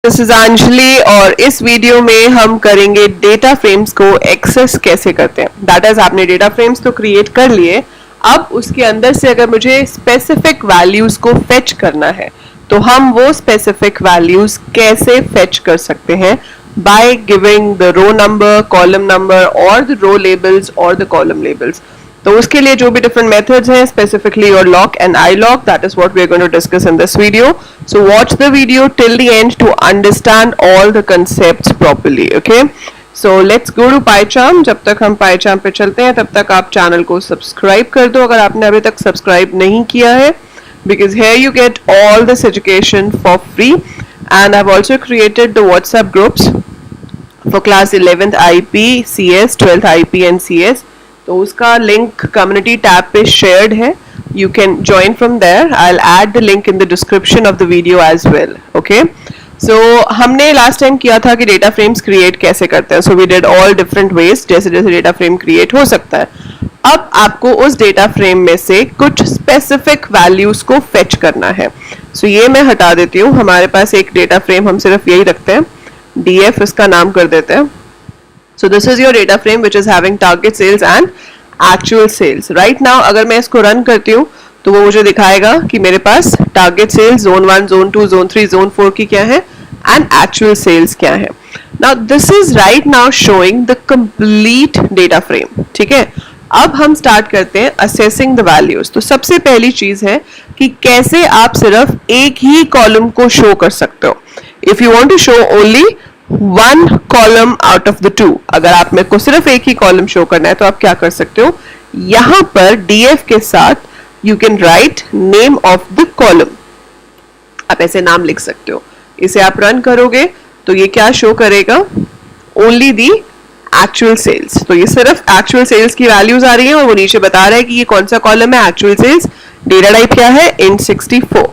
This is Anjali और इस video में हम करेंगे डेटा फ्रेम्स को एक्सेस कैसे करते हैं। दैट इज आपने डेटा फ्रेम्स तो क्रिएट कर लिए, अब उसके अंदर से अगर मुझे स्पेसिफिक वैल्यूज को फेच करना है तो हम वो स्पेसिफिक वैल्यूज कैसे फेच कर सकते हैं by giving the row number, column number और द रो लेबल्स और द कॉलम लेबल्स। तो उसके लिए जो भी डिफरेंट मेथड्स हैं, specifically your lock and I lock, that is what we are going to discuss in this video. So watch the video till the end to understand all the concepts properly. Okay, so let's go to PyCharm. जब तक हम पाइचार्म पे चलते हैं तब तक आप channel को सब्सक्राइब कर दो अगर आपने अभी तक सब्सक्राइब नहीं किया है, because here you get all this education for free, and I've also created the WhatsApp groups for class 11th IP, CS, 12th IP and CS. तो उसका लिंक कम्युनिटी टैब पे शेयर्ड है, you can join from there. I'll add the link in the description of the video as well. Okay, so हमने last time किया था कि data frames create कैसे करते हैं। So we did all different ways, जैसे जैसे डेटा फ्रेम क्रिएट हो सकता है। अब आपको उस डेटा फ्रेम में से कुछ स्पेसिफिक वैल्यूज को फेच करना है। सो ये मैं हटा देती हूँ, हमारे पास एक डेटा फ्रेम हम सिर्फ यही रखते हैं, DF इसका नाम कर देते हैं। So this is your data frame which is having target sales and actual sales. Right now अगर मैं इसको रन करती हूँ तो वो मुझे दिखाएगा कि मेरे पास target sales zone 1, zone 2, zone 3, zone 4 की क्या है एंड एक्चुअल सेल्स क्या है। Now this is right now showing the complete data frame. ठीक है, अब हम स्टार्ट करते हैं असेसिंग द वैल्यूज। तो सबसे पहली चीज है कि कैसे आप सिर्फ एक ही कॉलम को शो कर सकते हो। If you want to show only one column out of the two, अगर आप मेरे को सिर्फ एक ही कॉलम शो करना है तो आप क्या कर सकते हो, यहां पर DF के साथ you can write name of the column. आप ऐसे नाम लिख सकते हो, इसे आप रन करोगे तो ये क्या शो करेगा, ओनली दी एक्चुअल सेल्स। तो ये सिर्फ एक्चुअल सेल्स की वैल्यूज आ रही है और वो नीचे बता रहा है कि ये कौन सा कॉलम है, एक्चुअल सेल्स, डेटा टाइप क्या है, int 64।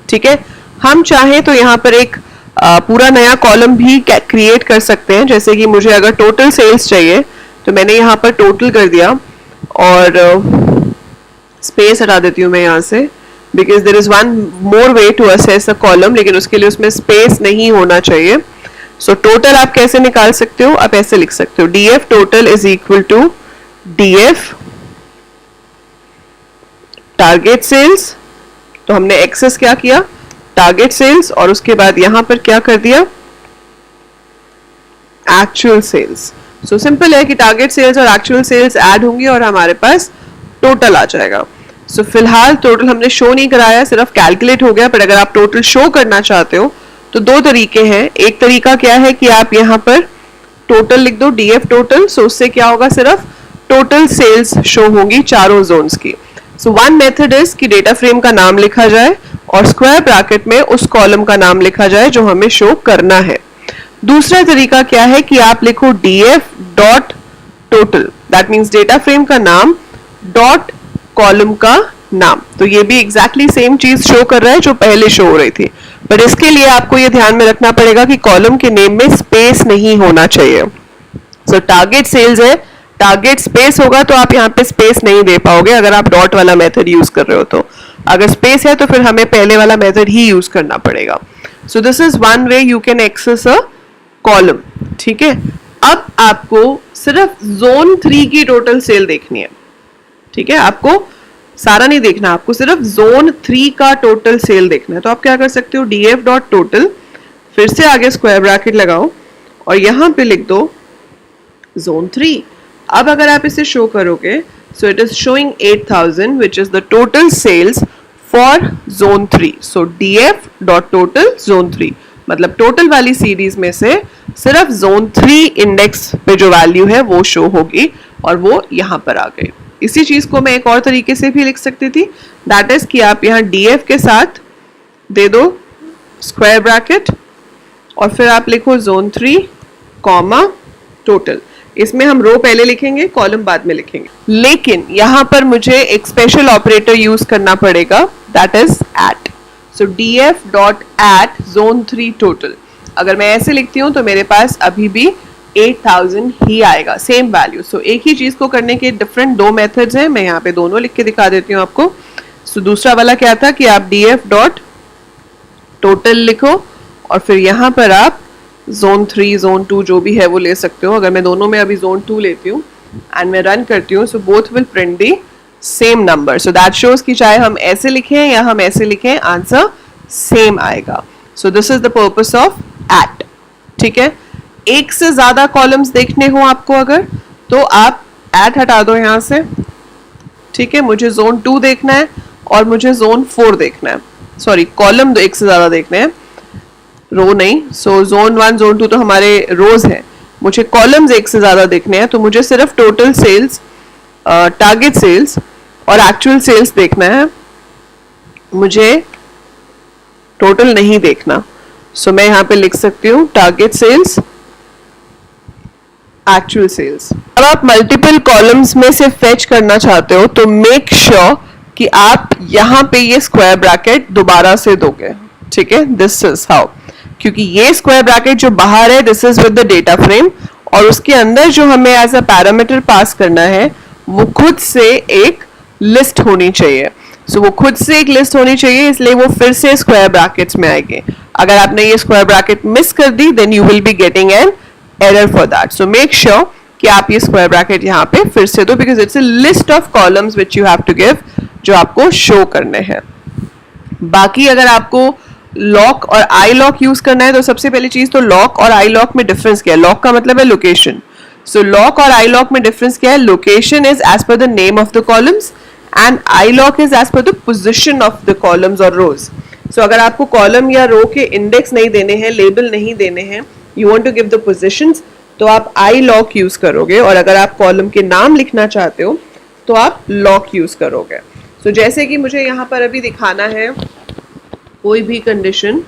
ठीक है, हम चाहें तो यहाँ पर एक पूरा नया कॉलम भी क्रिएट कर सकते हैं। जैसे कि मुझे अगर टोटल सेल्स चाहिए तो मैंने यहाँ पर टोटल कर दिया और स्पेस हटा देती हूँ मैं यहाँ से, because there is one more way to assess a column, लेकिन उसके लिए उसमें स्पेस नहीं होना चाहिए। सो टोटल आप कैसे निकाल सकते हो, आप ऐसे लिख सकते हो, DF total is equal to DF target sales. तो हमने एक्सेस क्या किया, टारगेट सेल्स, और उसके बाद यहां पर क्या कर दिया, एक्चुअल सेल्स। सो सिंपल है कि टारगेट सेल्स और एक्चुअल सेल्स ऐड होंगी और हमारे पास टोटल आ जाएगा। सो फिलहाल टोटल हमने शो नहीं कराया, सिर्फ कैलकुलेट हो गया। पर अगर आप टोटल शो करना चाहते हो तो दो तरीके हैं। एक तरीका क्या है कि आप यहाँ पर टोटल लिख दो, DF टोटल। सो उससे क्या होगा, सिर्फ टोटल सेल्स शो होंगी चारों जोन्स की। सो वन मेथड इज कि डेटा फ्रेम का नाम लिखा जाए और स्क्वायर ब्रैकेट में उस कॉलम का नाम लिखा जाए जो हमें शो करना है। दूसरा तरीका क्या है कि आप लिखो DF dot total, that means data frame का नाम डॉट कॉलम का नाम। तो ये भी एग्जैक्टली सेम चीज शो कर रहा है जो पहले शो हो रही थी, बट इसके लिए आपको ये ध्यान में रखना पड़ेगा कि कॉलम के नेम में स्पेस नहीं होना चाहिए। सो टारगेट सेल्स है, टारगेट स्पेस होगा तो आप यहाँ पे स्पेस नहीं दे पाओगे अगर आप डॉट वाला मेथड यूज कर रहे हो। तो अगर स्पेस है तो फिर हमें पहले वाला मेथड ही यूज करना पड़ेगा। So this is one way you can access a column. ठीक है, अब आपको सिर्फ जोन 3 की टोटल सेल देखनी है। ठीक है, आपको सारा नहीं देखना, आपको सिर्फ जोन 3 का टोटल सेल देखना है। तो आप क्या कर सकते हो, DF डॉट टोटल, फिर से आगे स्क्वायर ब्रैकेट लगाओ और यहां पे लिख दो जोन 3। अब अगर आप इसे शो करोगे, so it is showing 8000 which is the total sales for zone 3। So DF dot total zone 3, मतलब टोटल वाली सीरीज में से सिर्फ जोन 3 इंडेक्स पे जो वैल्यू है वो शो होगी और वो यहां पर आ गई। इसी चीज को मैं एक और तरीके से भी लिख सकती थी, दैट इज कि आप यहाँ DF के साथ दे दो स्क्वायर ब्रैकेट और फिर आप लिखो जोन 3 कॉमा टोटल। इसमें हम रो पहले लिखेंगे, कॉलम बाद में लिखेंगे, लेकिन यहां पर मुझे एक स्पेशल ऑपरेटर यूज करना पड़ेगा, that is at. So DF dot at zone 3 total. अगर मैं ऐसे लिखती हूं तो मेरे पास अभी भी 8000 ही आएगा, सेम वैल्यू। सो एक ही चीज को करने के डिफरेंट दो मेथड्स हैं, मैं यहाँ पे दोनों लिख के दिखा देती हूँ आपको। सो दूसरा वाला क्या था कि आप DF डॉट टोटल लिखो और फिर यहाँ पर आप जोन 3 जोन 2 जो भी है वो ले सकते हो। अगर मैं दोनों में अभी जोन 2 लेती हूँ एंड मैं रन करती हूँ, so both will print the same number. So that shows कि चाहे हम ऐसे लिखें या हम ऐसे लिखें, आंसर सेम आएगा। So this is the purpose of at. ठीक है, एक से ज्यादा कॉलम्स देखने हो आपको अगर, तो आप एट हटा दो यहाँ से। ठीक है, मुझे जोन 2 देखना है और मुझे जोन 4 देखना है, सॉरी कॉलम एक से ज्यादा देखने हैं, रो नहीं। सो जोन 1 जोन 2 तो हमारे रोज है, मुझे कॉलम्स एक से ज्यादा देखने हैं। तो मुझे सिर्फ टोटल सेल्स, टारगेट सेल्स और एक्चुअल सेल्स देखना है, मुझे टोटल नहीं देखना। सो मैं यहाँ पे लिख सकती हूँ टारगेट सेल्स, एक्चुअल सेल्स। अब आप मल्टीपल कॉलम्स में से फेच करना चाहते हो तो मेक श्योर कि आप यहाँ पे ये स्क्वायर ब्रैकेट दोबारा से दोगे। ठीक है, दिस इज हाउ, क्योंकि ये स्क्वायर ब्रैकेट जो बाहर है this is with the data frame, और उसके अंदर जो हमें एज अ पैरामीटर पास करना है वो खुद से एक लिस्ट होनी चाहिए। सो वो खुद से एक लिस्ट होनी चाहिए, इसलिए वो फिर से स्क्वायर ब्रैकेट्स में आएंगे। अगर आपने ये स्क्वायर ब्रैकेट मिस कर दी then you will be getting an error for that. So make sure कि आप ये स्क्वायर ब्रैकेट यहाँ पे फिर से दो, because it's a list of columns which you have to give, जो आपको शो करने हैं। बाकी अगर आपको लॉक और आई लॉक यूज करना है तो सबसे पहली चीज तो लॉक और आई लॉक में डिफरेंस क्या है। लॉक का मतलब है लोकेशन। सो लॉक और आई लॉक में डिफरेंस क्या है, location is as per the name of the columns and I lock is as per the position of the columns और रोज। सो अगर आपको कॉलम या रो के इंडेक्स नहीं देने हैं, लेबल नहीं देने हैं, you want to give the positions, तो आप आई लॉक यूज करोगे। और अगर आप कॉलम के नाम लिखना चाहते हो तो आप लॉक यूज करोगे। सो जैसे कि मुझे यहाँ पर अभी दिखाना है कोई भी condition,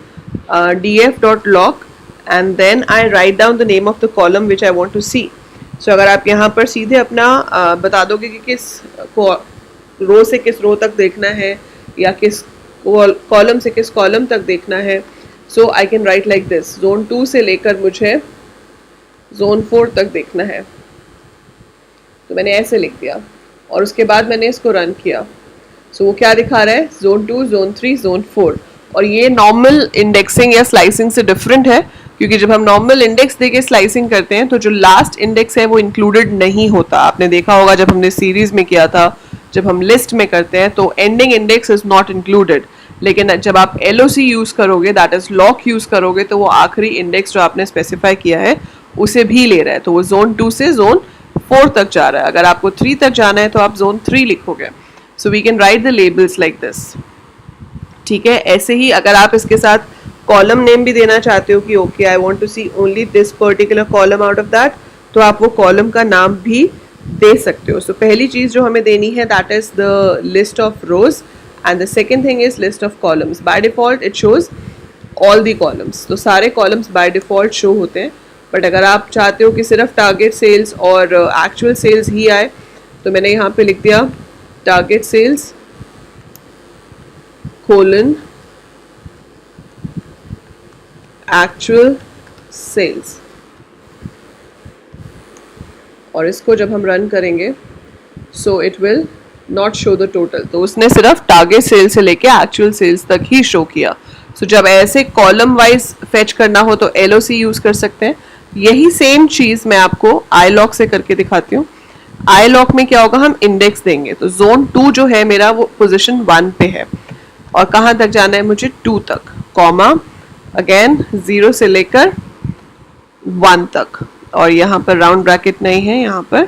df.lock and then I write down the name of the column which I want to see. So अगर आप यहाँ पर सीधे अपना बता दोगे कि किस रो से किस रो तक देखना है या किस कॉलम से किस कॉलम तक देखना है, so I can write like this, zone 2 से लेकर मुझे जोन 4 तक देखना है, तो मैंने ऐसे लिख दिया और उसके बाद मैंने इसको रन किया। सो वो क्या दिखा रहा है, जोन 2, जोन 3, जोन 4। और ये नॉर्मल इंडेक्सिंग या स्लाइसिंग से डिफरेंट है, क्योंकि जब हम नॉर्मल इंडेक्स देके स्लाइसिंग करते हैं तो जो लास्ट इंडेक्स है वो इंक्लूडेड नहीं होता। आपने देखा होगा जब हमने सीरीज में किया था, जब हम लिस्ट में करते हैं तो ending index is not included, लेकिन जब आप LOC यूज करोगे, दैट इज लॉक यूज करोगे, तो वो आखिरी इंडेक्स जो आपने स्पेसिफाई किया है उसे भी ले रहा है। तो वो जोन 2 से जोन 4 तक जा रहा है। अगर आपको 3 तक जाना है तो आप जोन 3 लिखोगे। So we can write the labels like this. ठीक है, ऐसे ही अगर आप इसके साथ कॉलम नेम भी देना चाहते हो कि okay I want to see only this particular column out of that, तो आप वो कॉलम का नाम भी दे सकते हो। सो पहली चीज जो हमें देनी है that is the list of rose and the second thing is list of columns. By default it shows all the columns, तो सारे कॉलम्स बाय डिफॉल्ट शो होते हैं। बट अगर आप चाहते हो कि सिर्फ टारगेट सेल्स और एक्चुअल सेल्स ही आए, तो मैंने यहाँ पे लिख दिया target sales colon actual sales, और इसको जब हम रन करेंगे so it will not show the total. तो उसने सिर्फ टारगेट सेल से लेके एक्चुअल सेल्स तक ही शो किया। सो जब ऐसे कॉलम वाइज फेच करना हो तो LOC यूज कर सकते हैं। यही सेम चीज मैं आपको आई लॉक से करके दिखाती हूँ। आई लॉक में क्या होगा, हम इंडेक्स देंगे। तो जोन 2 जो है मेरा वो पोजीशन 1 पे है, और कहाँ तक जाना है मुझे 2 तक, कॉमा अगेन 0 से लेकर 1 तक, और यहाँ पर राउंड ब्रैकेट नहीं है, यहाँ पर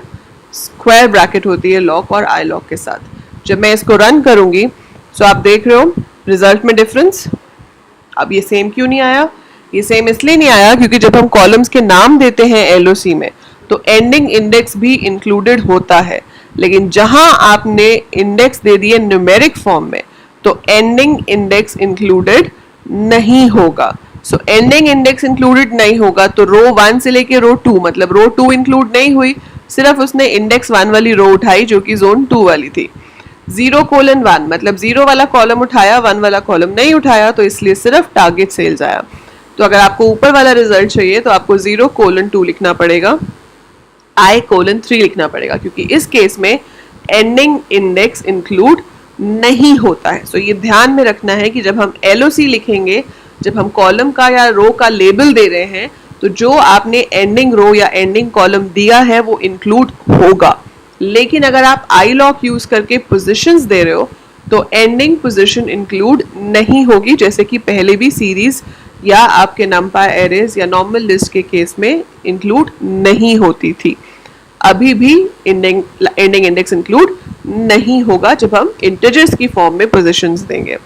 स्क्वायर ब्रैकेट होती है लॉक और आई लॉक के साथ। जब मैं इसको रन करूंगी सो आप देख रहे हो रिजल्ट में डिफरेंस। अब ये सेम क्यों नहीं आया, ये सेम इसलिए नहीं आया क्योंकि जब हम कॉलम्स के नाम देते हैं LOC में तो एंडिंग इंडेक्स भी इंक्लूडेड होता है, लेकिन जहां आपने इंडेक्स दे दिए न्यूमेरिक फॉर्म में तो एंडिंग इंडेक्स इंक्लूडेड नहीं होगा। सो एंडिंग इंडेक्स इंक्लूडेड नहीं होगा तो रो 1 से लेके रो 2, मतलब रो 2 इंक्लूड नहीं हुई, सिर्फ उसने इंडेक्स 1 वाली रो उठाई जो कि जोन 2 वाली थी। 0:1 मतलब 0 वाला कॉलम उठाया, 1 वाला कॉलम नहीं उठाया, तो इसलिए सिर्फ टारगेट सेल्स आया। तो अगर आपको ऊपर वाला रिजल्ट चाहिए तो आपको 0:2 लिखना पड़ेगा, I:3 लिखना पड़ेगा, क्योंकि इस केस में एंडिंग इंडेक्स इंक्लूड नहीं होता है। सो ये ध्यान में रखना है कि जब हम LOC लिखेंगे जब हम कॉलम का या रो का लेबल दे रहे हैं तो जो आपने एंडिंग रो या एंडिंग कॉलम दिया है वो इंक्लूड होगा। लेकिन अगर आप आई लॉक यूज करके पोजीशंस दे रहे हो तो एंडिंग पोजीशन इंक्लूड नहीं होगी, जैसे कि पहले भी सीरीज या आपके नंपाई एरेज या नॉर्मल लिस्ट के केस में इंक्लूड नहीं होती थी। अभी भी एंडिंग इंडेक्स इंक्लूड नहीं होगा जब हम इंटीजर्स की फॉर्म में पोजीशंस देंगे।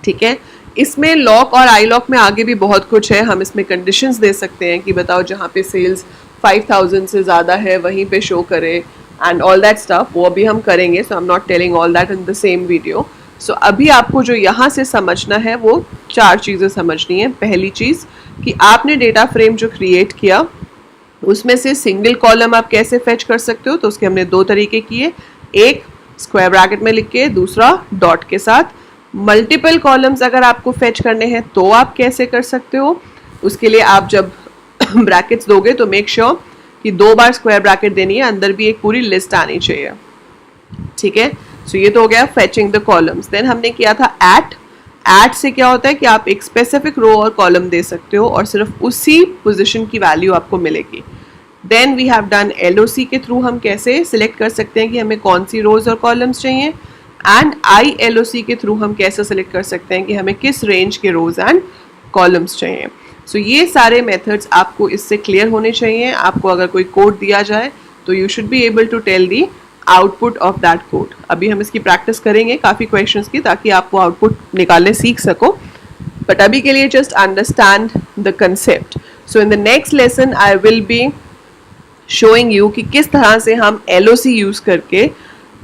ठीक है, इसमें लॉक और आई लॉक में आगे भी बहुत कुछ है। हम इसमें कंडीशंस दे सकते हैं कि बताओ जहाँ पे सेल्स 5000 से ज़्यादा है वहीं पे शो करे एंड ऑल दैट स्टफ, वो अभी हम करेंगे। So I am not telling all that in the same video. So अभी आपको जो यहाँ से समझना है वो 4 चीज़ें समझनी है। पहली चीज़ कि आपने डेटा फ्रेम जो क्रिएट किया उसमें से सिंगल कॉलम आप कैसे फेच कर सकते हो, तो उसके हमने 2 तरीके किए, एक स्क्वायर ब्रैकेट में लिख के, दूसरा डॉट के साथ। मल्टीपल कॉलम्स अगर आपको फेच करने हैं तो आप कैसे कर सकते हो, उसके लिए आप जब ब्रैकेट्स दोगे तो मेक श्योर कि 2 बार स्क्वायर ब्रैकेट देनी है, अंदर भी एक पूरी लिस्ट आनी चाहिए। ठीक है, सो ये तो हो गया फेचिंग द कॉलम्स। देन हमने किया था एट से क्या होता है कि आप एक स्पेसिफिक रो और कॉलम दे सकते हो और सिर्फ उसी पोजीशन की वैल्यू आपको मिलेगी। Then we have done LOC के थ्रू हम कैसे सिलेक्ट कर सकते हैं कि हमें कौन सी रोज और कॉलम्स चाहिए, एंड ILOC के थ्रू हम कैसे सिलेक्ट कर सकते हैं कि हमें किस रेंज के रोज एंड कॉलम्स चाहिए। सो ये सारे मेथड्स आपको इससे क्लियर होने चाहिए। आपको अगर कोई कोड दिया जाए तो you should be able to tell the output of that code. अभी हम इसकी प्रैक्टिस करेंगे काफ़ी क्वेश्चंस की, ताकि आप वो आउटपुट निकालने सीख सको, बट अभी के लिए just understand the concept. So in the next lesson I will be showing you कि किस तरह से हम LOC यूज करके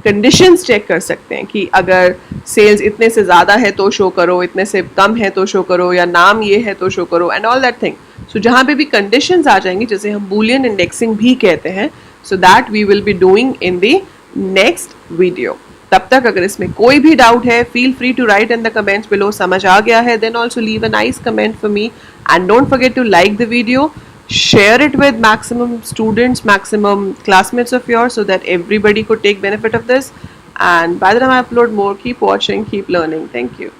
कंडीशंस चेक कर सकते हैं कि अगर सेल्स इतने से ज़्यादा है तो शो करो, इतने से कम है तो शो करो, या नाम ये है तो शो करो, एंड ऑल दैट थिंग। सो जहाँ पे भी कंडीशंस आ जाएंगी, जैसे हम बूलियन इंडेक्सिंग भी कहते हैं, so that we will be doing in the next video. तब तक अगर इसमें कोई भी डाउट है, feel free to write in the comments below. समझ आ गया है, then also leave a nice comment for me, and don't forget to like the video, share it with maximum students, maximum classmates of yours, so that everybody could take benefit of this. And by the time I upload more, keep watching, keep learning. Thank you.